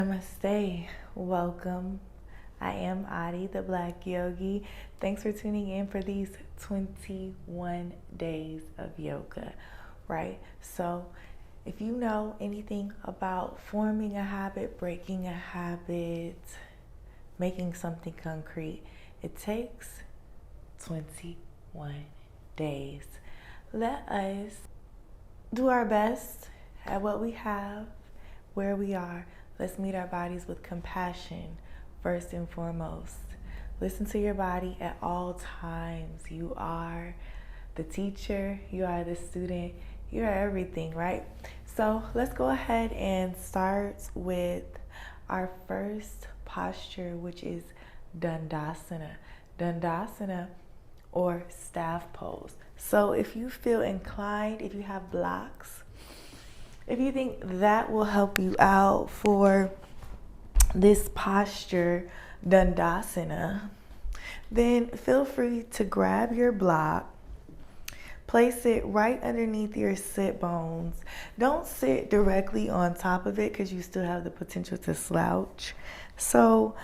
Namaste. Welcome. I am Adi, the Black Yogi. Thanks for tuning in for these 21 days of yoga, right? So, if you know anything about forming a habit, breaking a habit, making something concrete, it takes 21 days. Let us do our best at what we have, where we are. Let's meet our bodies with compassion first and foremost. Listen to your body at all times. You are the teacher, you are the student, you are everything, right? So let's go ahead and start with our first posture, which is Dandasana. Dandasana, or staff pose. So if you feel inclined, if you have blocks, if you think that will help you out for this posture, Dandasana, then feel free to grab your block, place it right underneath your sit bones. Don't sit directly on top of it because you still have the potential to slouch. So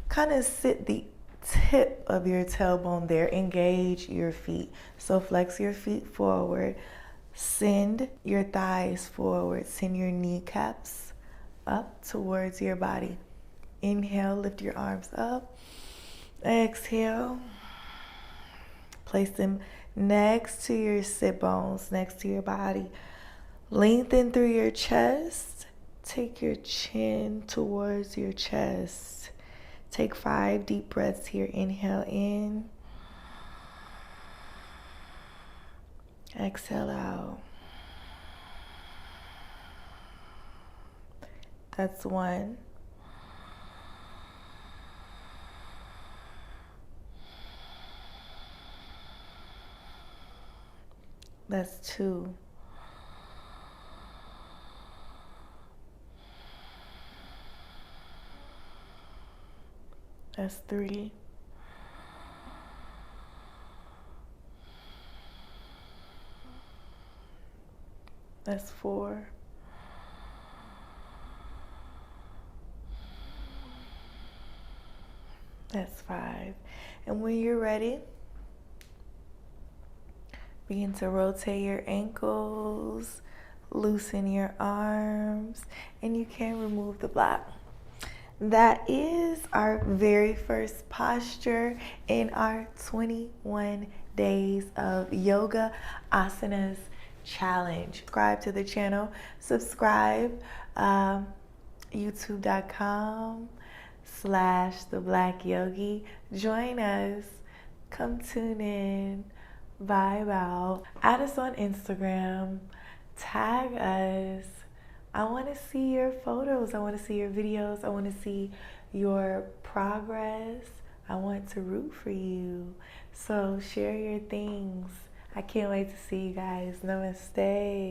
kind of sit the tip of your tailbone there, engage your feet. So flex your feet forward, send your thighs forward, send your kneecaps up towards your body. Inhale, lift your arms up. Exhale, place them next to your sit bones, next to your body. Lengthen through your chest. Take your chin towards your chest. Take 5 deep breaths here. Inhale in. Exhale out. That's 1. That's 2. That's 3. That's 4. That's 5. And when you're ready, begin to rotate your ankles, loosen your arms, and you can remove the block. That is our very first posture in our 21 days of yoga asanas challenge. Subscribe to the channel. Subscribe, youtube.com/TheBlackYogi. Join us. Come tune in. Vibe out. Add us on Instagram. Tag us. I want to see your photos. I want to see your videos. I want to see your progress. I want to root for you. So share your things. I can't wait to see you guys. Namaste.